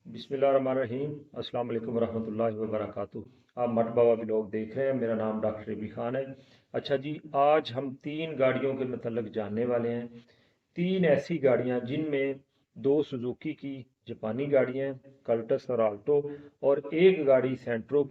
बिस्मिल्लाहिर्रहमानिर्रहीम। अस्सलाम वालेकुम रहमतुल्लाहि व बरकातुहू। आप मट बाबा ब्लॉग देख रहे हैं। मेरा नाम डॉक्टर रबी खान है। अच्छा जी, आज हम तीन गाड़ियों के मतलब जानने वाले हैं। तीन ऐसी गाड़ियां जिनमें दो सुजुकी की जापानी गाड़ियां हैं, कल्टस और आल्टो, और एक गाड़ी सेंट्रो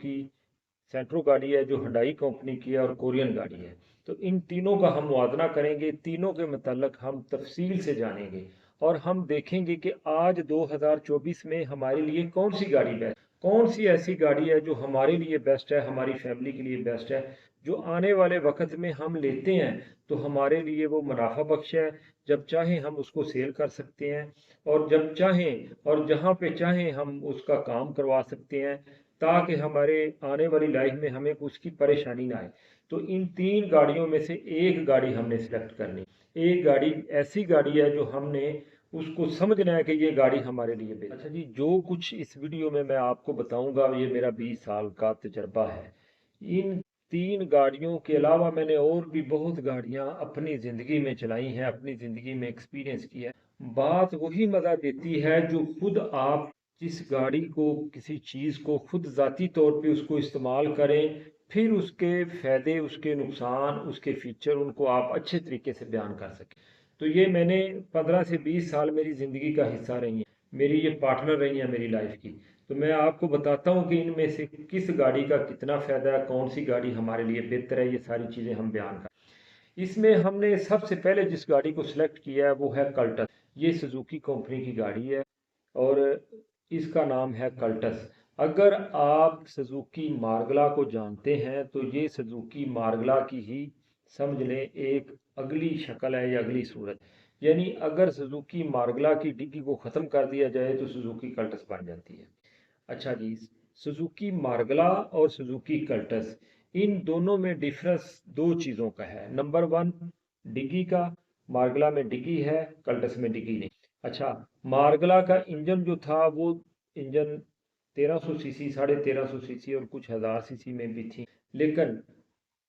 गाड़ी है जो हुंडई कंपनी की है और कोरियन गाड़ी है। तो इन तीनों का हम मुआवजा करेंगे, तीनों के मतलब हम तफसील से जानेंगे और हम देखेंगे कि आज 2024 में हमारे लिए कौन सी गाड़ी बेस्ट, कौन सी ऐसी गाड़ी है जो हमारे लिए बेस्ट है, हमारी फैमिली के लिए बेस्ट है, जो आने वाले वक्त में हम लेते हैं तो हमारे लिए वो मुनाफा बख्श है। जब चाहें हम उसको सेल कर सकते हैं और जब चाहें और जहाँ पे चाहें हम उसका काम करवा सकते हैं, ताकि हमारे आने वाली लाइफ में हमें उसकी परेशानी ना आए। तो इन तीन गाड़ियों में से एक गाड़ी हमने सिलेक्ट करनी। एक गाड़ी ऐसी गाड़ी है जो हमने उसको समझना है कि ये गाड़ी हमारे लिए बेहतर। अच्छा जी, जो कुछ इस वीडियो में मैं आपको बताऊंगा ये मेरा 20 साल का तजर्बा है। इन तीन गाड़ियों के अलावा मैंने और भी बहुत गाड़ियां अपनी ज़िंदगी में चलाई हैं, अपनी ज़िंदगी में एक्सपीरियंस किया है। बात वही मज़ा देती है जो खुद आप जिस गाड़ी को, किसी चीज़ को खुद ज़ाती तौर पे उसको इस्तेमाल करें, फिर उसके फ़ायदे, उसके नुकसान, उसके फीचर उनको आप अच्छे तरीके से बयान कर सकें। तो ये मैंने 15 से 20 साल मेरी ज़िंदगी का हिस्सा रही है, मेरी ये पार्टनर रही है मेरी लाइफ की। तो मैं आपको बताता हूँ कि इनमें से किस गाड़ी का कितना फ़ायदा है, कौन सी गाड़ी हमारे लिए बेहतर है, ये सारी चीज़ें हम बयान कर। इसमें हमने सबसे पहले जिस गाड़ी को सिलेक्ट किया है वो है कल्टस। ये सुजुकी कंपनी की गाड़ी है और इसका नाम है कल्टस। अगर आप सुजुकी मार्गला को जानते हैं तो ये सुजुकी मार्गला की ही समझ लें एक अगली शक्ल है या अगली सूरत। यानी अगर सुजुकी मार्गला की डिग्गी को ख़त्म कर दिया जाए तो सुजुकी कल्टस बन जाती है। अच्छा जी, सुजुकी मार्गला और सुजुकी कल्टस, इन दोनों में डिफरेंस दो चीज़ों का है। नंबर वन, डिग्गी का। मार्गला में डिग्गी है, कल्टस में डिग्गी नहीं। अच्छा, मार्गला का इंजन जो था वो इंजन 1300 सीसी, 1350 सीसी और कुछ हज़ार सीसी में भी थी, लेकिन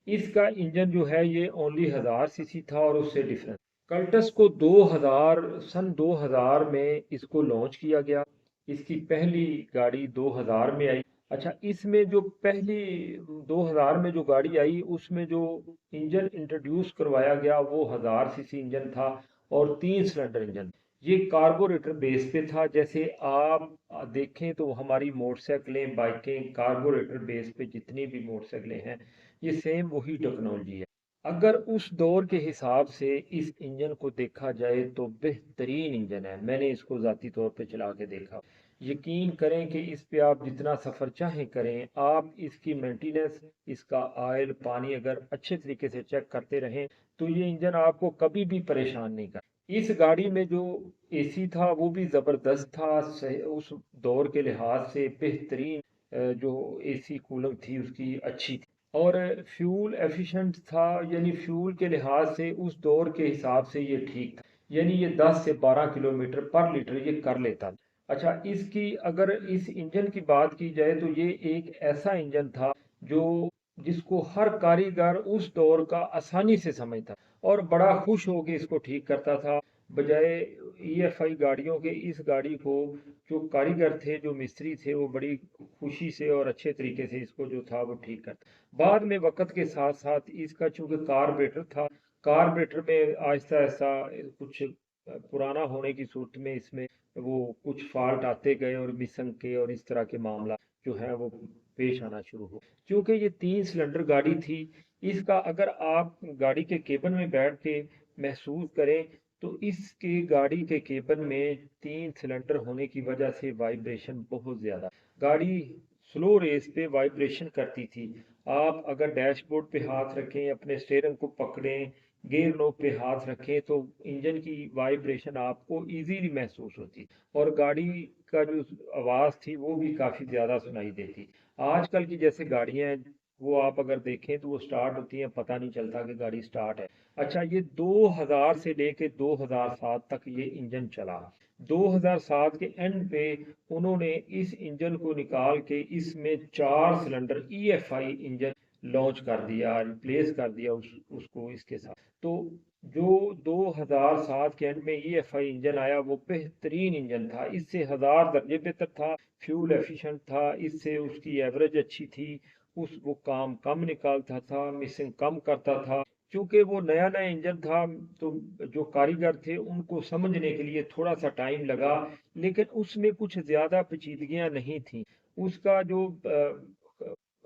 इसका इंजन जो है ये ओनली 1000 सीसी था और उससे डिफरेंस। कल्टस को 2000 में इसको लॉन्च किया गया। इसकी पहली गाड़ी 2000 में आई। अच्छा, इसमें जो पहली 2000 में जो गाड़ी आई उसमें जो इंजन इंट्रोड्यूस करवाया गया वो 1000 सीसी इंजन था और 3 सिलेंडर इंजन। ये कार्बोरेटर बेस पे था। जैसे आप देखें तो हमारी मोटरसाइकिलें, बाइकें कार्बोरेटर बेस पे जितनी भी मोटरसाइकिलें हैं, ये सेम वही टेक्नोलॉजी है। अगर उस दौर के हिसाब से इस इंजन को देखा जाए तो बेहतरीन इंजन है। मैंने इसको ज़ाती तौर पे चला के देखा। यकीन करें कि इस पे आप जितना सफ़र चाहें करें, आप इसकी मेंटेनेंस, इसका ऑयल, पानी अगर अच्छे तरीके से चेक करते रहें तो ये इंजन आपको कभी भी परेशान नहीं कर। इस गाड़ी में जो एसी था वो भी ज़बरदस्त था। उस दौर के लिहाज से बेहतरीन जो एसी कूलिंग थी उसकी अच्छी थी और फ्यूल एफिशिएंट था। यानी फ्यूल के लिहाज से उस दौर के हिसाब से ये ठीक था। यानी ये 10 से 12 किलोमीटर पर लीटर ये कर लेता। अच्छा, इसकी अगर इस इंजन की बात की जाए तो ये एक ऐसा इंजन था जो जिसको हर कारीगर उस दौर का आसानी से समझता और बड़ा खुश होकर इसको ठीक करता था। बजाय ईएफआई गाड़ियों के इस गाड़ी को जो कारीगर थे, जो मिस्त्री थे, वो बड़ी खुशी से और अच्छे तरीके से इसको जो था वो ठीक करते। बाद में वक्त के साथ साथ इसका चूंकि कार्बोरेटर था, कार्बोरेटर में आहिस्ता आहिस्ता कुछ पुराना होने की सूरत में इसमें वो कुछ फॉल्ट आते गए और मिसन के और इस तरह के मामला जो है वो पेश आना शुरू हो। क्योंकि ये 3 सिलेंडर गाड़ी थी, इसका अगर आप गाड़ी के केबन में बैठ के महसूस करें तो इसके गाड़ी के केबन में 3 सिलेंडर होने की वजह से वाइब्रेशन बहुत ज़्यादा, गाड़ी स्लो रेस पे वाइब्रेशन करती थी। आप अगर डैशबोर्ड पे हाथ रखें, अपने स्टीयरिंग को पकड़ें, गियर नोक पे हाथ रखें तो इंजन की वाइब्रेशन आपको इजीली महसूस होती और गाड़ी का जो आवाज़ थी वो भी काफ़ी ज़्यादा सुनाई देती। आजकल की जैसे गाड़ियाँ हैं वो आप अगर देखें तो वो स्टार्ट होती हैं, पता नहीं चलता कि गाड़ी स्टार्ट है। अच्छा, ये 2000 से लेके 2007 तक ये इंजन चला। 2007 के एंड पे उन्होंने इस इंजन को निकाल के इसमें 4 सिलेंडर ईएफआई इंजन लॉन्च कर दिया, रिप्लेस कर दिया उसको इसके साथ। तो जो 2007 के एंड में EFI इंजन आया वो बेहतरीन इंजन था, इससे 1000 दर्जे बेहतर था, फ्यूल एफिशिएंट था, इससे उसकी एवरेज अच्छी थी, उस वो काम कम निकालता था, मिसिंग कम करता था। क्योंकि वो नया नया इंजन था तो जो कारीगर थे उनको समझने के लिए थोड़ा सा टाइम लगा, लेकिन उसमें कुछ ज़्यादा पेचीदगियां नहीं थी। उसका जो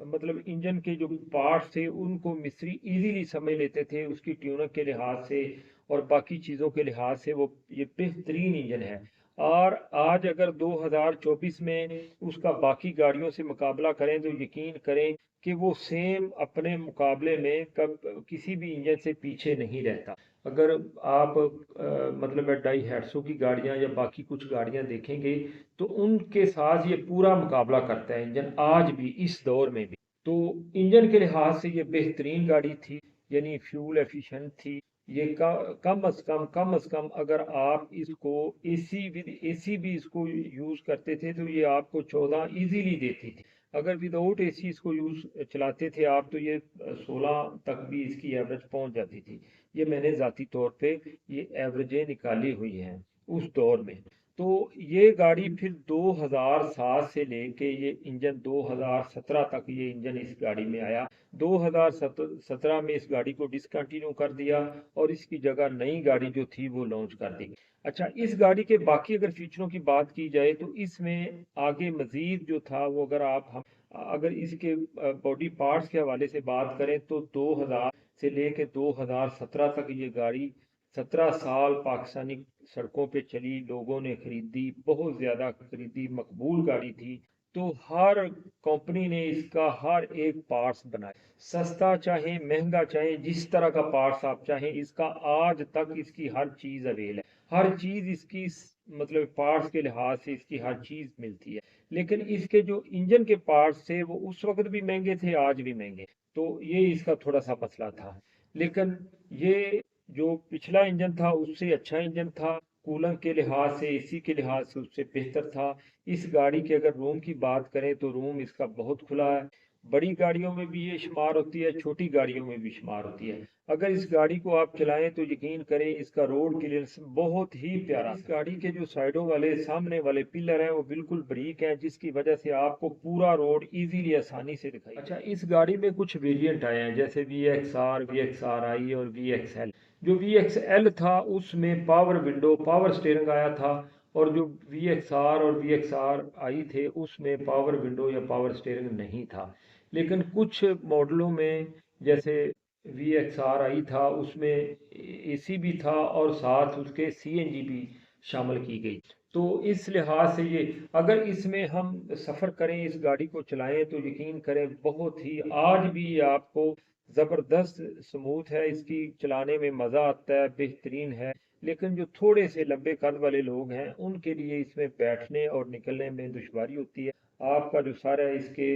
मतलब इंजन के जो पार्ट्स थे उनको मिस्त्री इजीली समझ लेते थे, उसकी ट्यूनर के लिहाज से और बाकी चीज़ों के लिहाज से वो ये बेहतरीन इंजन है। और आज अगर 2024 में उसका बाकी गाड़ियों से मुकाबला करें तो यकीन करें कि वो सेम अपने मुकाबले में कब किसी भी इंजन से पीछे नहीं रहता। अगर आप मतलब डाई हैट्सो की गाड़ियां या बाकी कुछ गाड़ियां देखेंगे तो उनके साथ ये पूरा मुकाबला करता है इंजन आज भी, इस दौर में भी। तो इंजन के लिहाज से ये बेहतरीन गाड़ी थी, यानी फ्यूल एफिशिएंट थी। ये कम अज कम अगर आप इसको एसी विद एसी भी इसको यूज करते थे तो ये आपको 14 इजीली देती थी। अगर विदाउट एसी इसको यूज चलाते थे आप तो ये 16 तक भी इसकी एवरेज पहुंच जाती थी। ये मैंने जाती तौर पे ये एवरेजें निकाली हुई हैं उस दौर में। तो ये गाड़ी फिर 2007 से लेके ये इंजन 2017 तक ये इंजन इस गाड़ी में आया। 2017 में इस गाड़ी को डिसकंटिन्यू कर दिया और इसकी जगह नई गाड़ी जो थी वो लॉन्च कर दी। अच्छा, इस गाड़ी के बाकी अगर फीचरों की बात की जाए तो इसमें आगे मजीद जो था वो अगर इसके बॉडी पार्ट्स के हवाले से बात करें तो 2000 से लेके 2017 तक ये गाड़ी 17 साल पाकिस्तानी सड़कों पे चली, लोगों ने खरीदी, बहुत ज़्यादा खरीदी, मकबूल गाड़ी थी। तो हर कंपनी ने इसका हर एक पार्ट्स बनाया, सस्ता चाहे महंगा चाहे जिस तरह का पार्ट्स आप चाहें, इसका आज तक इसकी हर चीज़ अवेल है। हर चीज़ इसकी मतलब पार्ट्स के लिहाज से इसकी हर चीज़ मिलती है। लेकिन इसके जो इंजन के पार्ट्स थे वो उस वक्त भी महंगे थे, आज भी महंगे। तो ये इसका थोड़ा सा मसला था। लेकिन ये जो पिछला इंजन था उससे अच्छा इंजन था, कूलेंट के लिहाज से, एसी के लिहाज से उससे बेहतर था। इस गाड़ी के अगर रूम की बात करें तो रूम इसका बहुत खुला है। बड़ी गाड़ियों में भी ये शुमार होती है, छोटी गाड़ियों में भी शुमार होती है। अगर इस गाड़ी को आप चलाएं तो यकीन करें इसका रोड क्लियरेंस बहुत ही प्यारा। इस गाड़ी के जो साइडों वाले सामने वाले पिलर हैं वो बिल्कुल बारीक हैं, जिसकी वजह से आपको पूरा रोड इजीली आसानी से दिखाई। अच्छा, इस गाड़ी में कुछ वेरिएंट आए हैं जैसे VXR, VXRI और VXL। जो VXL था उसमें पावर विंडो, पावर स्टीयरिंग आया था, और जो VXR और VXRI थे उसमें पावर विंडो या पावर स्टीयरिंग नहीं था। लेकिन कुछ मॉडलों में जैसे VXRI था उसमें एसी भी था और साथ उसके CNG भी शामिल की गई। तो इस लिहाज से ये अगर इसमें हम सफ़र करें, इस गाड़ी को चलाएं तो यकीन करें बहुत ही आज भी ये आपको ज़बरदस्त स्मूथ है, इसकी चलाने में मज़ा आता है, बेहतरीन है। लेकिन जो थोड़े से लंबे कद वाले लोग हैं उनके लिए इसमें बैठने और निकलने में दुश्वारी होती है। आपका जो सर है इसके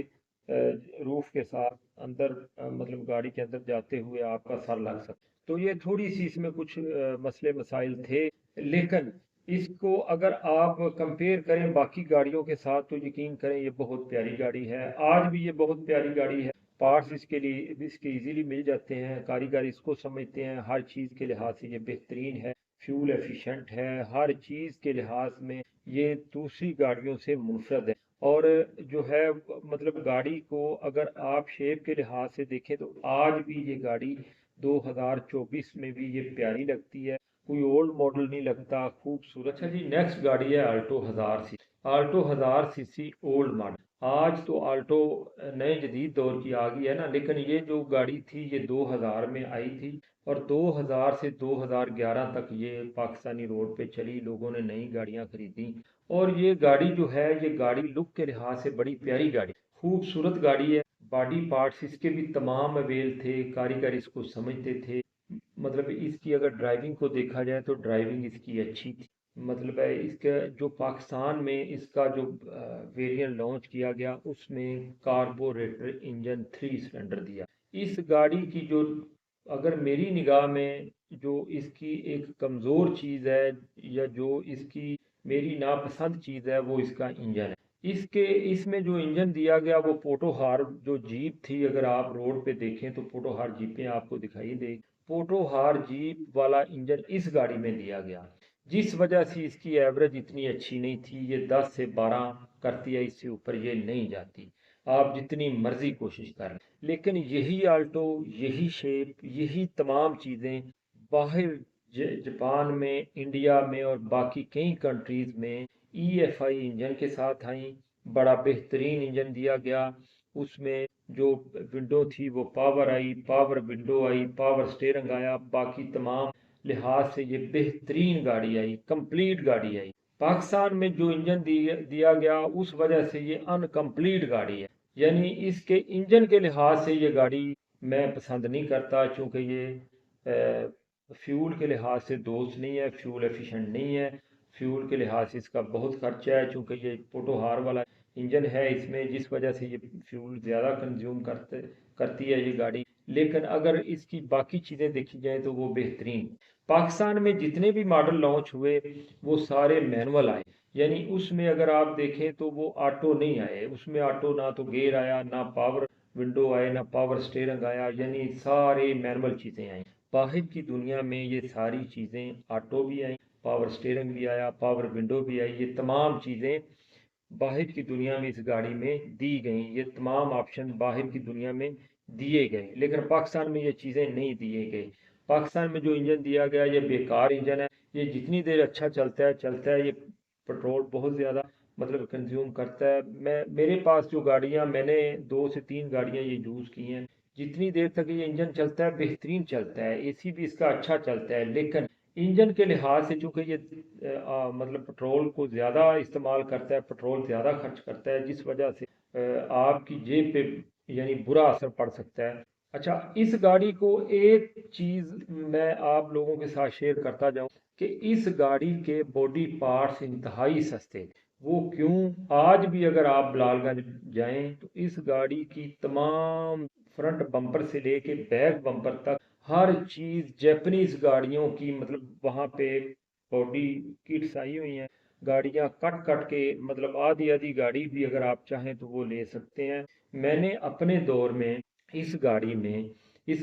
रूफ के साथ अंदर मतलब गाड़ी के अंदर जाते हुए आपका सर लग सकता। तो ये थोड़ी सी इसमें कुछ मसले मसाइल थे। लेकिन इसको अगर आप कंपेयर करें बाकी गाड़ियों के साथ तो यकीन करें ये बहुत प्यारी गाड़ी है, आज भी ये बहुत प्यारी गाड़ी है। पार्ट्स इसके लिए इसके इजीली मिल जाते हैं, कारीगर इसको समझते हैं, हर चीज़ के लिहाज से ये बेहतरीन है, फ्यूल एफिशिएंट है, हर चीज़ के लिहाज में ये दूसरी गाड़ियों से मुनफरद है। और जो है मतलब गाड़ी को अगर आप शेप के लिहाज से देखें तो आज भी ये गाड़ी 2024 में भी ये प्यारी लगती है, कोई ओल्ड मॉडल नहीं लगता, खूबसूरत। अच्छा जी, नेक्स्ट गाड़ी है Alto 1000 CC. Alto 1000 CC old model. आज तो आल्टो नए जदीद दौर की आ गई है ना, लेकिन ये जो गाड़ी थी ये 2000 में आई थी और 2000 से 2011 तक ये पाकिस्तानी रोड पे चली, लोगों ने नई गाड़ियां खरीदी। और ये गाड़ी जो है ये गाड़ी लुक के लिहाज से बड़ी प्यारी गाड़ी, खूबसूरत गाड़ी है। बॉडी पार्ट्स इसके भी तमाम अवेल थे, कारीगर इसको समझते थे। मतलब इसकी अगर ड्राइविंग को देखा जाए तो ड्राइविंग इसकी अच्छी थी। मतलब है इसका जो पाकिस्तान में इसका जो वेरिएंट लॉन्च किया गया उसमें कार्बोरेटर इंजन 3 सिलेंडर दिया। इस गाड़ी की जो अगर मेरी निगाह में जो इसकी एक कमज़ोर चीज़ है या जो इसकी मेरी नापसंद चीज़ है वो इसका इंजन है। इसके इसमें जो इंजन दिया गया वो पोटोहार जो जीप थी, अगर आप रोड पे देखें तो पोटोहार जीपें आपको दिखाई दे पोटोहार जीप वाला इंजन इस गाड़ी में दिया गया, जिस वजह से इसकी एवरेज इतनी अच्छी नहीं थी। ये 10 से 12 करती है, इससे ऊपर ये नहीं जाती, आप जितनी मर्जी कोशिश कर लें। लेकिन यही आल्टो, यही शेप, यही तमाम चीज़ें बाहर जापान में, इंडिया में और बाकी कई कंट्रीज़ में EFI इंजन के साथ आई। बड़ा बेहतरीन इंजन दिया गया, उसमें जो विंडो थी वो पावर आई, पावर विंडो आई, पावर स्टीयरिंग आया, बाकी तमाम लिहाज से ये बेहतरीन गाड़ी आई, कंप्लीट गाड़ी आई। पाकिस्तान में जो इंजन दिया गया उस वजह से ये अनकम्प्लीट गाड़ी है, यानी इसके इंजन के लिहाज से ये गाड़ी मैं पसंद नहीं करता, क्योंकि ये फ्यूल के लिहाज से दोस्त नहीं है, फ्यूल एफिशिएंट नहीं है। फ्यूल के लिहाज से इसका बहुत खर्चा है, चूँकि ये पोटोहार वाला इंजन है इसमें, जिस वजह से ये फ्यूल ज़्यादा कंज्यूम करती है ये गाड़ी। लेकिन अगर इसकी बाकी चीज़ें देखी जाए तो वो बेहतरीन। पाकिस्तान में जितने भी मॉडल लॉन्च हुए वो सारे मैनुअल आए, यानी उसमें अगर आप देखें तो वो ऑटो नहीं आए। उसमें ऑटो ना तो गेयर आया, ना पावर विंडो आए, ना पावर स्टीयरिंग आया, यानी सारे मैनुअल चीज़ें आई। बाहर की दुनिया में ये सारी चीज़ें ऑटो भी आई, पावर स्टीयरिंग भी आया, पावर विंडो भी आई। ये तमाम चीज़ें बाहर की दुनिया में इस गाड़ी में दी गई, ये तमाम ऑप्शन बाहर की दुनिया में दिए गए, लेकिन पाकिस्तान में ये चीज़ें नहीं दिए गए। पाकिस्तान में जो इंजन दिया गया ये बेकार इंजन है। ये जितनी देर अच्छा चलता है, ये पेट्रोल बहुत ज़्यादा मतलब कंज्यूम करता है। मेरे पास जो गाड़ियाँ, मैंने 2 से 3 गाड़ियाँ ये यूज़ की हैं, जितनी देर तक ये इंजन चलता है बेहतरीन चलता है, AC भी इसका अच्छा चलता है। लेकिन इंजन के लिहाज से चूँकि ये मतलब पेट्रोल को ज़्यादा इस्तेमाल करता है, पेट्रोल ज़्यादा खर्च करता है, जिस वजह से आपकी जेब पे यानी बुरा असर पड़ सकता है। अच्छा, इस गाड़ी को एक चीज़ मैं आप लोगों के साथ शेयर करता जाऊं कि इस गाड़ी के बॉडी पार्ट्स इंतहाई सस्ते थे। वो क्यों? आज भी अगर आप बिलालगंज जाएं तो इस गाड़ी की तमाम फ्रंट बम्पर से लेके बैक बम्पर तक हर चीज़ जापानीज गाड़ियों की, मतलब वहाँ पे बॉडी किट्स आई हुई हैं। गाड़ियाँ कट कट के, मतलब आधी आधी गाड़ी भी अगर आप चाहें तो वो ले सकते हैं। मैंने अपने दौर में इस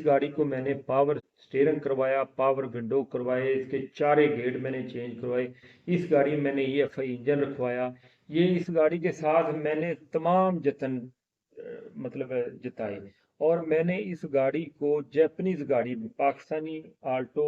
गाड़ी को मैंने पावर स्टीयरिंग करवाया, पावर विंडो करवाए, इसके चारे गेट मैंने चेंज करवाए। इस गाड़ी में मैंने EFI इंजन रखवाया। ये इस गाड़ी के साथ मैंने तमाम जतन मतलब जताए। और मैंने इस गाड़ी को जापानीज गाड़ी में, पाकिस्तानी आल्टो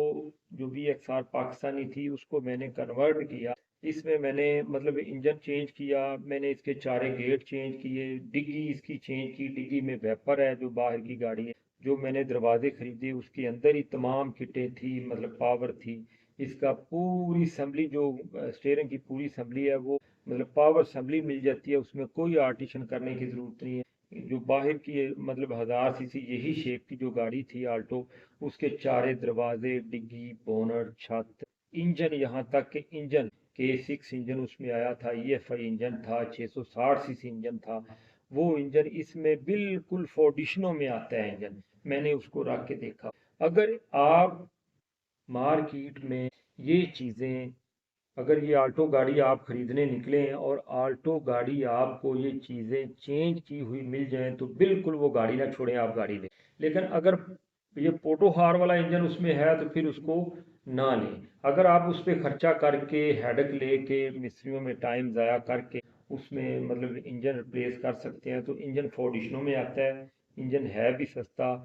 जो VXR पाकिस्तानी थी उसको मैंने कन्वर्ट किया। इसमें मैंने मतलब इंजन चेंज किया, मैंने इसके चारे गेट चेंज किए, डिग्गी इसकी चेंज की। डिग्गी में वेपर है जो बाहर की गाड़ी है। जो मैंने दरवाजे खरीदे उसके अंदर ही तमाम किटें थी, मतलब पावर थी। इसका पूरी असम्बली जो स्टीयरिंग की पूरी असम्बली है वो मतलब पावर असम्बली मिल जाती है, उसमें कोई आर्टिशन करने की ज़रूरत नहीं है। जो बाहर की मतलब 1000 सीसी यही शेप की जो गाड़ी थी आल्टो, उसके चारे दरवाजे, डिग्गी, बोनट, छत, इंजन, यहाँ तक कि इंजन K6 इंजन उसमें आया था, EFI इंजन था, 660 सीसी इंजन था। वो इंजन इसमें बिल्कुल फोर्डिशनों में आता है इंजन। मैंने उसको रख के देखा। अगर आप मार्केट में ये चीज़ें, अगर ये आल्टो गाड़ी आप खरीदने निकले हैं और आल्टो गाड़ी आपको ये चीज़ें चेंज की हुई मिल जाएं तो बिल्कुल वो गाड़ी ना छोड़ें, आप गाड़ी लें। लेकिन अगर ये पोटोहार वाला इंजन उसमें है तो फिर उसको ना लें। अगर आप उस पर खर्चा करके हेडक लेके मिस्त्रियों में टाइम ज़ाया करके उसमें मतलब इंजन रिप्लेस कर सकते हैं, तो इंजन फोर्डिशनों में आता है, इंजन है भी सस्ता।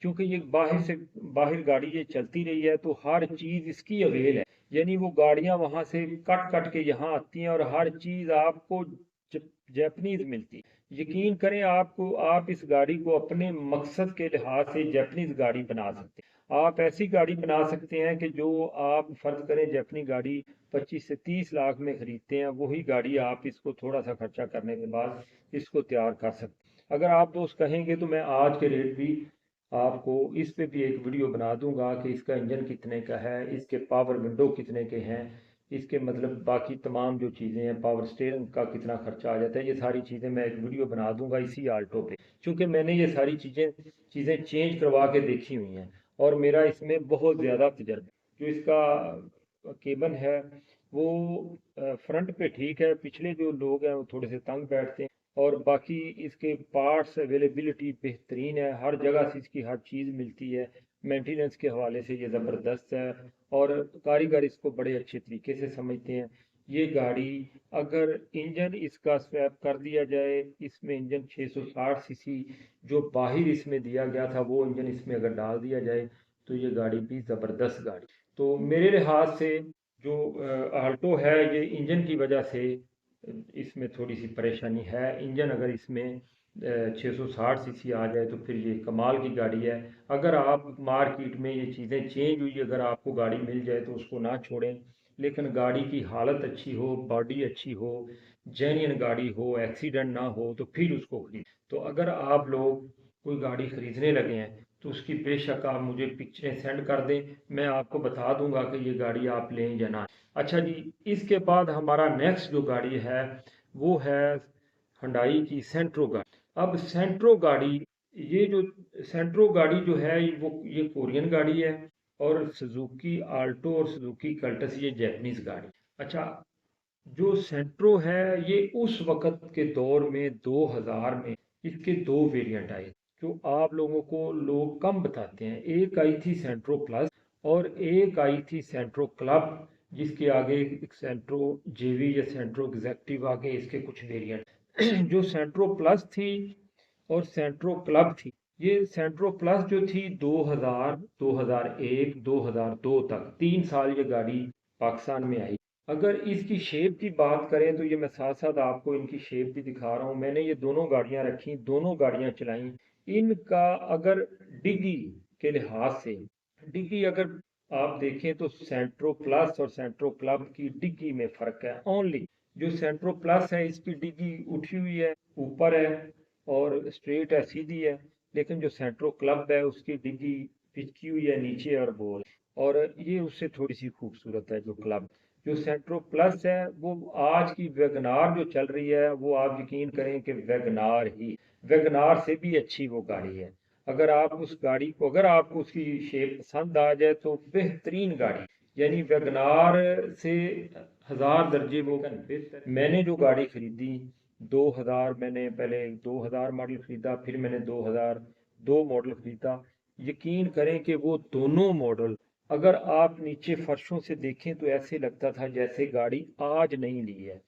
क्योंकि ये बाहर गाड़ी ये चलती रही है तो हर चीज़ इसकी अवेल है, यानी वो गाड़ियां वहां से कट कट के यहाँ आती हैं और हर चीज आपको जापानीज मिलती। यकीन करें, आपको आप इस गाड़ी को अपने मकसद के लिहाज से जापानीज गाड़ी बना सकते हैं। आप ऐसी गाड़ी बना सकते हैं कि जो आप फर्ज करें जापानी गाड़ी 25 से 30 लाख में खरीदते हैं, वही गाड़ी आप इसको थोड़ा सा खर्चा करने के बाद इसको तैयार कर सकते हैं। अगर आप दोस्त कहेंगे तो मैं आज के रेट भी आपको इस पे भी एक वीडियो बना दूंगा कि इसका इंजन कितने का है, इसके पावर विंडो कितने के हैं, इसके मतलब बाकी तमाम जो चीज़ें हैं, पावर स्टीयरिंग का कितना खर्चा आ जाता है। ये सारी चीज़ें मैं एक वीडियो बना दूंगा इसी आल्टो पे, क्योंकि मैंने ये सारी चीज़ें चेंज करवा के देखी हुई हैं और मेरा इसमें बहुत ज़्यादा तजर्बा। जो इसका केबन है वो फ्रंट पे ठीक है, पिछले जो लोग हैं वो थोड़े से तंग बैठते हैं। और बाकी इसके पार्ट्स अवेलेबिलिटी बेहतरीन है, हर जगह से इसकी हर चीज़ मिलती है। मेंटेनेंस के हवाले से ये ज़बरदस्त है और कारीगर इसको बड़े अच्छे तरीके से समझते हैं। ये गाड़ी अगर इंजन इसका स्वैप कर दिया जाए, इसमें इंजन 660 सीसी जो बाहर इसमें दिया गया था वो इंजन इसमें अगर डाल दिया जाए तो ये गाड़ी भी ज़बरदस्त गाड़ी। तो मेरे लिहाज से जो आल्टो है ये इंजन की वजह से इसमें थोड़ी सी परेशानी है। इंजन अगर इसमें 660 सीसी आ जाए तो फिर ये कमाल की गाड़ी है। अगर आप मार्केट में ये चीज़ें चेंज हुई अगर आपको गाड़ी मिल जाए तो उसको ना छोड़ें, लेकिन गाड़ी की हालत अच्छी हो, बॉडी अच्छी हो, जेन्युइन गाड़ी हो, एक्सीडेंट ना हो तो फिर उसको खरीद। तो अगर आप लोग कोई गाड़ी खरीदने लगे हैं तो उसकी बेशक आप मुझे पिक्चरें सेंड कर दें, मैं आपको बता दूंगा कि ये गाड़ी आप लें या ना। अच्छा जी, इसके बाद हमारा नेक्स्ट जो गाड़ी है वो है हुंडई की सेंट्रो गाड़ी। अब सेंट्रो गाड़ी, ये जो सेंट्रो गाड़ी जो है वो ये कोरियन गाड़ी है और सुजुकी आल्टो और सुजुकी कल्टस ये जापानीज गाड़ी। अच्छा, जो सेंट्रो है ये उस वक़्त के दौर में 2000 में इसके 2 वेरिएंट आए, जो आप लोगों को लोग कम बताते हैं। एक आई थी सेंट्रो प्लस और एक आई थी सेंट्रो क्लब, जिसके आगे एक सेंट्रो जेवी या सेंट्रो एग्जेक्टिव आगे इसके कुछ वेरिएंट जो सेंट्रो प्लस थी और सेंट्रो क्लब थी। ये सेंट्रो प्लस जो थी 2000, 2001, 2002 तक 3 साल ये गाड़ी पाकिस्तान में आई। अगर इसकी शेप की बात करें तो ये मैं साथ साथ आपको इनकी शेप भी दिखा रहा हूँ। मैंने ये दोनों गाड़ियाँ रखी, दोनों गाड़ियाँ चलाई। इनका अगर डिग्गी के लिहाज से, डिग्गी अगर आप देखें तो सेंट्रो प्लस और सेंट्रो क्लब की डिग्गी में फ़र्क है ओनली। जो सेंट्रो प्लस है इसकी डिग्गी उठी हुई है, ऊपर है और स्ट्रेट है, सीधी है। लेकिन जो सेंट्रो क्लब है उसकी डिग्गी पिचकी हुई है नीचे और गोल, और ये उससे थोड़ी सी खूबसूरत है जो क्लब। जो सेंट्रो प्लस है वो आज की वैगनार जो चल रही है वो आप यकीन करें कि वैगनार से भी अच्छी वो गाड़ी है। अगर आप उस गाड़ी को, अगर आपको उसकी शेप पसंद आ जाए तो बेहतरीन गाड़ी, यानी वैगनार से 1000 दर्जे वो बेहतर। मैंने जो गाड़ी खरीदी 2000, मैंने पहले 2000 मॉडल खरीदा, फिर मैंने 2002 मॉडल खरीदा। यकीन करें कि वो दोनों मॉडल अगर आप नीचे फर्शों से देखें तो ऐसे लगता था जैसे गाड़ी आज नहीं ली है।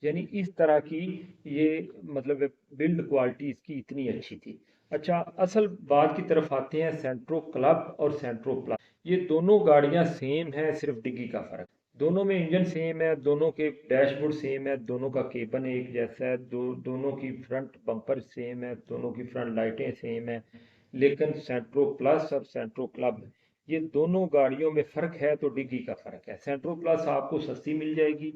यानी इस तरह की ये मतलब बिल्ड क्वालिटी इसकी इतनी अच्छी थी। अच्छा, असल बात की तरफ आते हैं। सेंट्रो क्लब और सेंट्रो प्लस ये दोनों गाड़ियां सेम हैं, सिर्फ डिग्गी का फर्क। दोनों में इंजन सेम है, दोनों के डैशबोर्ड सेम है, दोनों का केबन एक जैसा है, दोनों की फ्रंट बम्पर सेम है, दोनों की फ्रंट लाइटें सेम है। लेकिन सेंट्रो प्लस और सेंट्रो क्लब ये दोनों गाड़ियों में फ़र्क है तो डिग्गी का फ़र्क है। सेंट्रो प्लस आपको सस्ती मिल जाएगी,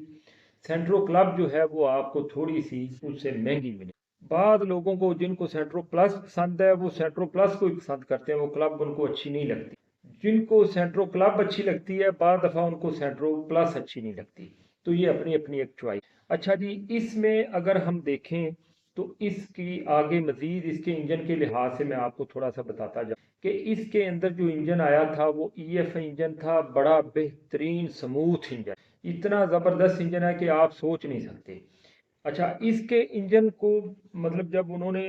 सेंट्रो क्लब जो है वो आपको थोड़ी सी उससे महंगी मिले। बाद लोगों को जिनको सेंट्रो प्लस पसंद है वो सेंट्रो प्लस को ही पसंद करते हैं, वो क्लब उनको अच्छी नहीं लगती। जिनको सेंट्रो क्लब अच्छी लगती है बाद दफ़ा उनको सेंट्रो प्लस अच्छी नहीं लगती। तो ये अपनी अपनी एक चॉइस। अच्छा जी, इसमें अगर हम देखें तो इसकी आगे मजीद इसके इंजन के लिहाज से मैं आपको थोड़ा सा बताता जाऊँ कि इसके अंदर जो इंजन आया था वो EF इंजन था, बड़ा बेहतरीन स्मूथ इंजन, इतना ज़बरदस्त इंजन है कि आप सोच नहीं सकते। अच्छा, इसके इंजन को मतलब जब उन्होंने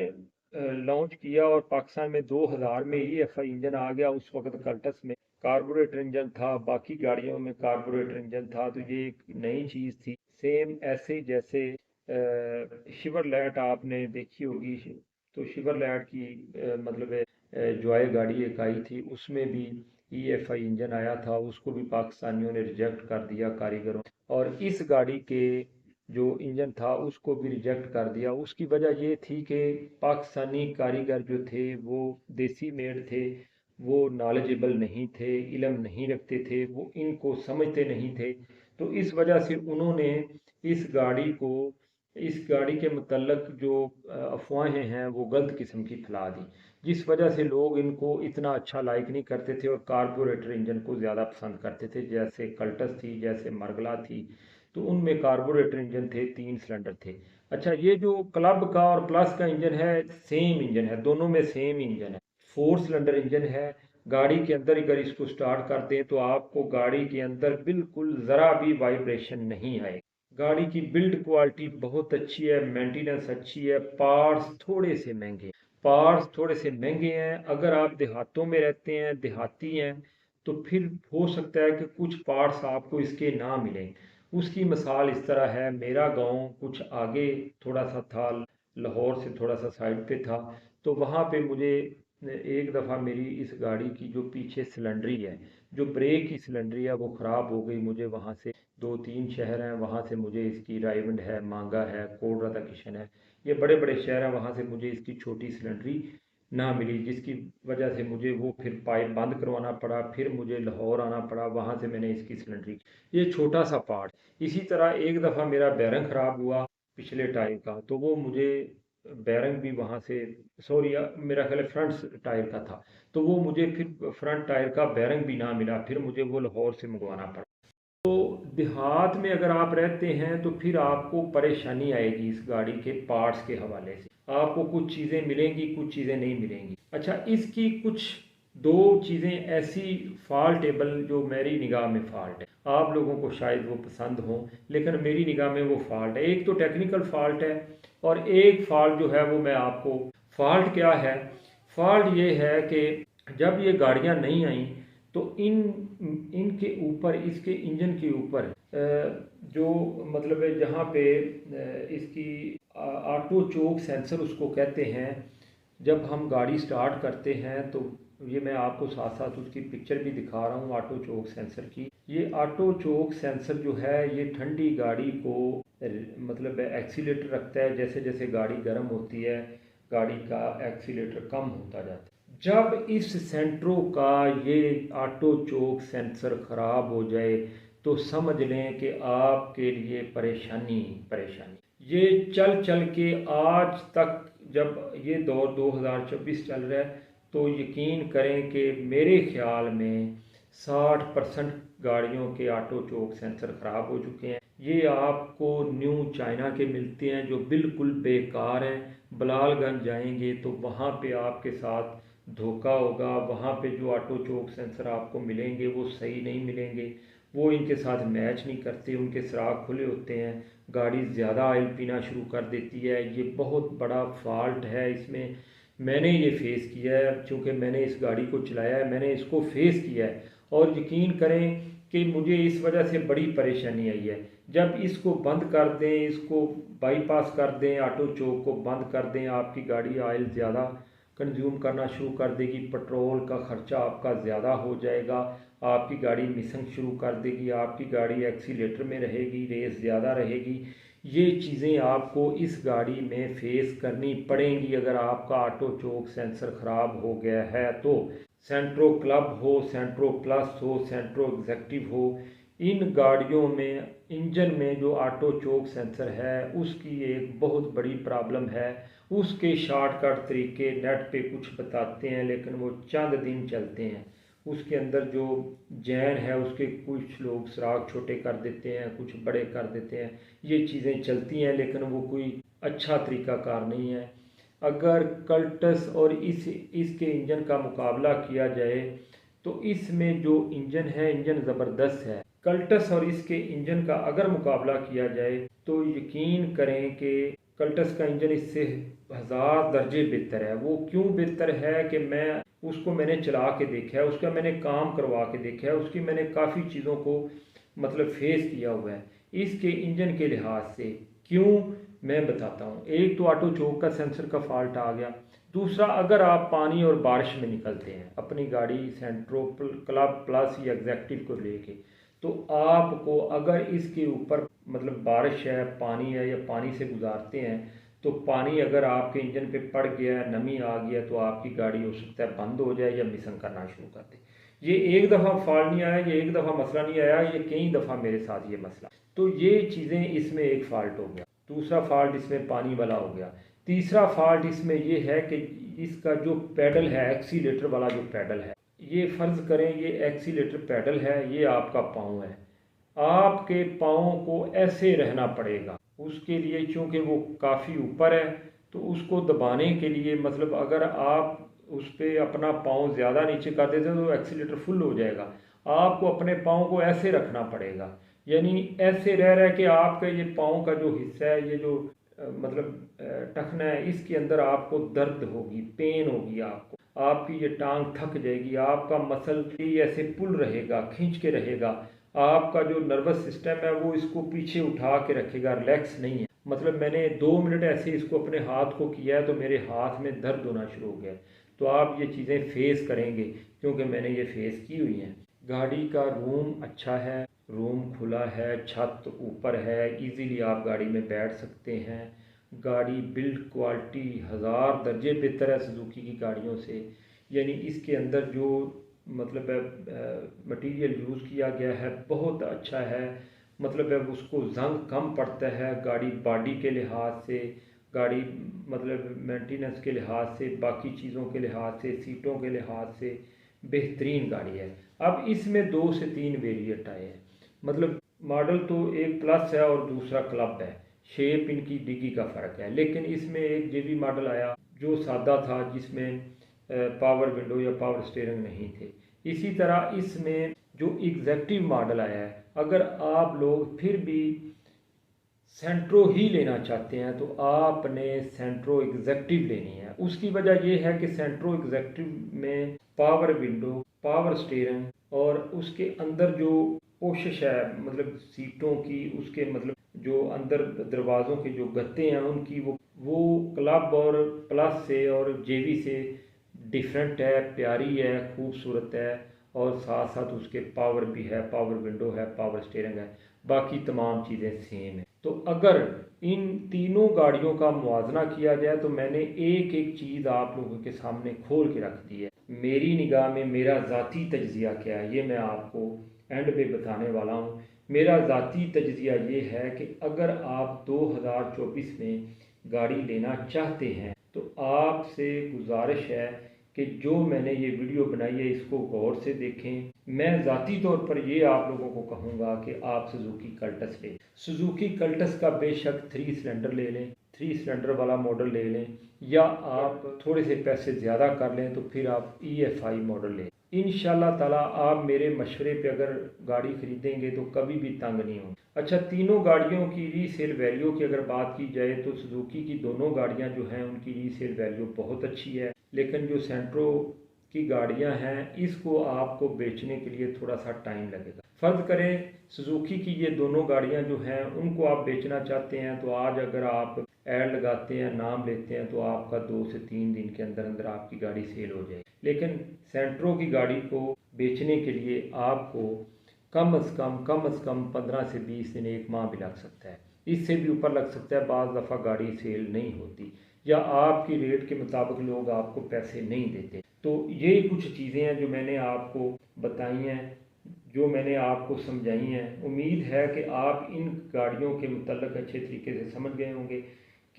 लॉन्च किया और पाकिस्तान में 2000 में EFI इंजन आ गया, उस वक्त कल्टस में कार्बोरेटर इंजन था, बाकी गाड़ियों में कार्बोरेटर इंजन था, तो ये एक नई चीज़ थी। सेम ऐसे ही जैसे शिवरलैट आपने देखी होगी, तो शिवरलैट की मतलब जॉय गाड़ी एक आई थी, उसमें भी EFI इंजन आया था, उसको भी पाकिस्तानियों ने रिजेक्ट कर दिया कारीगरों। और इस गाड़ी के जो इंजन था उसको भी रिजेक्ट कर दिया। उसकी वजह ये थी कि पाकिस्तानी कारीगर जो थे वो देसी मेड थे, वो नॉलेजेबल नहीं थे, इल्म नहीं रखते थे, वो इनको समझते नहीं थे। तो इस वजह से उन्होंने इस गाड़ी को, इस गाड़ी के मुतल्लक जो अफवाहें हैं वो गलत किस्म की फैला दी, जिस वजह से लोग इनको इतना अच्छा लाइक नहीं करते थे और कार्बोरेटर इंजन को ज़्यादा पसंद करते थे। जैसे कल्टस थी, जैसे मरगला थी, तो उनमें कार्बोरेटर इंजन थे, 3 सिलेंडर थे। अच्छा, ये जो क्लब का और प्लस का इंजन है सेम इंजन है, दोनों में सेम इंजन है, 4 सिलेंडर इंजन है। गाड़ी के अंदर अगर इसको स्टार्ट कर दें तो आपको गाड़ी के अंदर बिल्कुल ज़रा भी वाइब्रेशन नहीं आएगी। गाड़ी की बिल्ड क्वालिटी बहुत अच्छी है, मेंटेनेंस अच्छी है, पार्ट्स थोड़े से महंगे, पार्ट्स थोड़े से महंगे हैं। अगर आप देहातों में रहते हैं, देहाती हैं, तो फिर हो सकता है कि कुछ पार्ट्स आपको इसके ना मिलें। उसकी मिसाल इस तरह है, मेरा गांव कुछ आगे थोड़ा सा था, लाहौर से थोड़ा सा साइड पे था। तो वहाँ पे मुझे एक दफ़ा मेरी इस गाड़ी की जो पीछे सिलेंडरी है, जो ब्रेक की सिलेंडरी है, वो ख़राब हो गई। मुझे वहाँ से 2-3 शहर हैं, वहाँ से मुझे इसकी रायवंड है, मांगा है, कोट राधा किशन है, ये बड़े बड़े शहर हैं, वहाँ से मुझे इसकी छोटी सिलेंडरी ना मिली, जिसकी वजह से मुझे वो फिर पाइप बंद करवाना पड़ा। फिर मुझे लाहौर आना पड़ा, वहाँ से मैंने इसकी सिलेंडरी, ये छोटा सा पार्ट। इसी तरह एक दफ़ा मेरा बैरंग ख़राब हुआ पिछले टायर का, तो वो मुझे बैरंग भी वहाँ से, सॉरी मेरा ख्याल है फ्रंट टायर का था, तो वो मुझे फिर फ्रंट टायर का बैरंग भी ना मिला, फिर मुझे वो लाहौर से मंगवाना पड़ा। तो देहात में अगर आप रहते हैं तो फिर आपको परेशानी आएगी इस गाड़ी के पार्ट्स के हवाले से। आपको कुछ चीज़ें मिलेंगी, कुछ चीज़ें नहीं मिलेंगी। अच्छा, इसकी कुछ दो चीज़ें ऐसी फॉल्टेबल जो मेरी निगाह में फ़ॉल्ट है, आप लोगों को शायद वो पसंद हों, लेकिन मेरी निगाह में वो फ़ॉल्ट है। एक तो टेक्निकल फ़ॉल्ट है, और एक फ़ॉल्ट जो है वो मैं आपको, फ़ॉल्ट क्या है, फ़ॉल्ट ये है कि जब ये गाड़ियाँ नहीं आई तो इनके ऊपर, इसके इंजन के ऊपर जो मतलब है जहाँ पे इसकी ऑटो चोक सेंसर उसको कहते हैं, जब हम गाड़ी स्टार्ट करते हैं तो ये मैं आपको साथ साथ उसकी पिक्चर भी दिखा रहा हूँ ऑटो चोक सेंसर की। ये ऑटो चोक सेंसर जो है ये ठंडी गाड़ी को मतलब एक्सीलेटर रखता है, जैसे जैसे गाड़ी गर्म होती है गाड़ी का एक्सीलेटर कम होता जाता है। जब इस सेंट्रो का ये ऑटो चोक सेंसर ख़राब हो जाए तो समझ लें कि आपके लिए परेशानी परेशानी। ये चल चल के आज तक, जब ये दौर 2024 चल रहा है, तो यकीन करें कि मेरे ख्याल में 60% गाड़ियों के ऑटो चोक सेंसर ख़राब हो चुके हैं। ये आपको न्यू चाइना के मिलते हैं जो बिल्कुल बेकार हैं। बलालगंज जाएंगे तो वहाँ पे आपके साथ धोखा होगा। वहाँ पे जो ऑटो चोक सेंसर आपको मिलेंगे वो सही नहीं मिलेंगे, वो इनके साथ मैच नहीं करते, उनके सुराख खुले होते हैं, गाड़ी ज़्यादा ऑयल पीना शुरू कर देती है। ये बहुत बड़ा फॉल्ट है इसमें। मैंने ये फेस किया है, क्योंकि मैंने इस गाड़ी को चलाया है, मैंने इसको फेस किया है, और यकीन करें कि मुझे इस वजह से बड़ी परेशानी आई है। जब इसको बंद कर दें, इसको बाईपास कर दें, ऑटो चौक को बंद कर दें, आपकी गाड़ी ऑयल ज़्यादा कंज्यूम करना शुरू कर देगी, पेट्रोल का ख़र्चा आपका ज़्यादा हो जाएगा, आपकी गाड़ी मिसिंग शुरू कर देगी, आपकी गाड़ी एक्सीलेटर में रहेगी, रेस ज़्यादा रहेगी। ये चीज़ें आपको इस गाड़ी में फेस करनी पड़ेंगी अगर आपका ऑटो चौक सेंसर ख़राब हो गया है तो। सेंट्रो क्लब हो, सेंट्रो प्लस हो, सेंट्रो एग्जेक्टिव हो, इन गाड़ियों में इंजन में जो ऑटो चोक सेंसर है उसकी एक बहुत बड़ी प्रॉब्लम है। उसके शॉर्टकट तरीके नेट पे कुछ बताते हैं, लेकिन वो चंद दिन चलते हैं। उसके अंदर जो जैन है उसके कुछ लोग सुराख छोटे कर देते हैं, कुछ बड़े कर देते हैं, ये चीज़ें चलती हैं, लेकिन वो कोई अच्छा तरीकाकार नहीं है। अगर कल्टस और इसके इंजन का मुकाबला किया जाए तो इसमें जो इंजन है, इंजन ज़बरदस्त है। कल्टस और इसके इंजन का अगर मुकाबला किया जाए तो यकीन करें कि कल्टस का इंजन इससे 1000 दर्जे बेहतर है। वो क्यों बेहतर है कि मैंने चला के देखा है, उसका मैंने काम करवा के देखा है, उसकी मैंने काफ़ी चीज़ों को मतलब फेस किया हुआ है इसके इंजन के लिहाज से। क्यों, मैं बताता हूँ। एक तो ऑटो चोक का सेंसर का फॉल्ट आ गया। दूसरा, अगर आप पानी और बारिश में निकलते हैं अपनी गाड़ी सेंट्रो क्लब प्लस या एग्जैक्टिव को लेके, तो आपको अगर इसके ऊपर मतलब बारिश है, पानी है, या पानी से गुजारते हैं, तो पानी अगर आपके इंजन पे पड़ गया है, नमी आ गया, तो आपकी गाड़ी हो सकता है बंद हो जाए या मिसन करना शुरू कर दे। ये एक दफ़ा फॉल्ट नहीं आया, ये एक दफ़ा मसला नहीं आया, ये कई दफ़ा मेरे साथ ये मसला। तो ये चीज़ें इसमें एक फ़ॉल्ट हो गया। दूसरा फॉल्ट इसमें पानी वाला हो गया। तीसरा फॉल्ट इसमें ये है कि इसका जो पैडल है, एक्सीलेटर वाला जो पैडल है, ये फ़र्ज़ करें ये एक्सीलेटर पैडल है, ये आपका पाँव है, आपके पाँव को ऐसे रहना पड़ेगा उसके लिए, क्योंकि वो काफ़ी ऊपर है। तो उसको दबाने के लिए मतलब अगर आप उस पर अपना पाँव ज़्यादा नीचे कर देते तो एक्सीलेटर फुल हो जाएगा। आपको अपने पाँव को ऐसे रखना पड़ेगा, यानी ऐसे रह रह के आपका ये पाँव का जो हिस्सा है, ये जो टखना है, इसके अंदर आपको दर्द होगी, पेन होगी, आपकी ये टांग थक जाएगी, आपका मसल ऐसे पुल रहेगा, खींच के रहेगा, आपका जो नर्वस सिस्टम है वो इसको पीछे उठा के रखेगा, रिलैक्स नहीं है। मैंने 2 मिनट ऐसे इसको अपने हाथ को किया है तो मेरे हाथ में दर्द होना शुरू हो गया। तो आप ये चीज़ें फेस करेंगे क्योंकि मैंने ये फेस की हुई हैं। गाड़ी का रूम अच्छा है, रूम खुला है, छत ऊपर है, इजीली आप गाड़ी में बैठ सकते हैं। गाड़ी बिल्ड क्वालिटी 1000 दर्जे बेहतर है सुजुकी की गाड़ियों से। यानी इसके अंदर जो मटेरियल यूज़ किया गया है बहुत अच्छा है। उसको जंग कम पड़ता है गाड़ी, बॉडी के लिहाज से, गाड़ी मेंटेनेंस के लिहाज से, बाकी चीज़ों के लिहाज से, सीटों के लिहाज से बेहतरीन गाड़ी है। अब इसमें 2 से 3 वेरिएंट आए हैं। मॉडल तो एक प्लस है और दूसरा क्लब है, शेप इनकी डिग्गी का फ़र्क है। लेकिन इसमें एक जेबी मॉडल आया जो सादा था, जिसमें पावर विंडो या पावर स्टीयरिंग नहीं थे। इसी तरह इसमें जो एग्जेक्टिव मॉडल आया है, अगर आप लोग फिर भी सेंट्रो ही लेना चाहते हैं तो आपने सेंट्रो एग्जेक्टिव लेनी है। उसकी वजह यह है कि सेंट्रो एग्जेक्टिव में पावर विंडो, पावर स्टीयरिंग और उसके अंदर जो कोशिश है सीटों की, उसके जो अंदर दरवाज़ों के जो गत्ते हैं उनकी, वो क्लब और प्लस से और जेवी से डिफरेंट है, प्यारी है, खूबसूरत है। और साथ साथ उसके पावर भी है, पावर विंडो है, पावर स्टीयरिंग है, बाकी तमाम चीज़ें सेम है। तो अगर इन तीनों गाड़ियों का मुआवजा किया जाए तो मैंने एक एक चीज़ आप लोगों के सामने खोल के रख दी है। मेरी निगाह में मेरा ज़ाती तज्ज़िया क्या है ये मैं आपको एंड पे बताने वाला हूँ। मेरा ज़ाती तज्ज़िया ये है कि अगर आप 2024 में गाड़ी लेना चाहते हैं तो आपसे गुजारिश है कि जो मैंने ये वीडियो बनाई है इसको गौर से देखें। मैं ज़ाती तौर पर ये आप लोगों को कहूँगा कि आप सुजुकी कल्टस लें। सुजुकी कल्टस का बेशक 3 सिलेंडर ले लें, 3 सिलेंडर वाला मॉडल ले लें, या आप थोड़े से पैसे ज़्यादा कर लें तो फिर आप EFI मॉडल लें। इंशाल्लाह ताला आप मेरे मशवरे पे अगर गाड़ी खरीदेंगे तो कभी भी तंग नहीं होंगे। अच्छा, तीनों गाड़ियों की रीसेल वैल्यू की अगर बात की जाए तो सुजुकी की दोनों गाड़ियां जो हैं उनकी रीसेल वैल्यू बहुत अच्छी है। लेकिन जो सेंट्रो की गाड़ियां हैं इसको आपको बेचने के लिए थोड़ा सा टाइम लगेगा। फर्ज करें सुजुकी की ये दोनों गाड़ियां जो हैं उनको आप बेचना चाहते हैं तो आज अगर आप ऐड लगाते हैं, नाम लेते हैं, तो आपका 2 से 3 दिन के अंदर अंदर आपकी गाड़ी सेल हो जाएगी। लेकिन सेंट्रो की गाड़ी को बेचने के लिए आपको कम अज़ कम 15 से 20 दिन, 1 माह भी लग सकता है, इससे भी ऊपर लग सकता है। बाज़ दफ़ा गाड़ी सेल नहीं होती या आपकी रेट के मुताबिक लोग आपको पैसे नहीं देते। तो ये कुछ चीज़ें हैं जो मैंने आपको बताई हैं, जो मैंने आपको समझाई हैं। उम्मीद है कि आप इन गाड़ियों के मुतल्लिक़ अच्छे तरीके से समझ गए होंगे।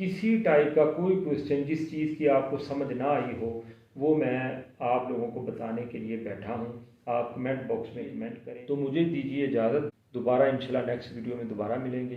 किसी टाइप का कोई क्वेश्चन जिस चीज़ की आपको समझ ना आई हो वो मैं आप लोगों को बताने के लिए बैठा हूँ। आप कमेंट बॉक्स में कमेंट करें। तो मुझे दीजिए इजाज़त, दोबारा इंशाल्लाह नेक्स्ट वीडियो में दोबारा मिलेंगे।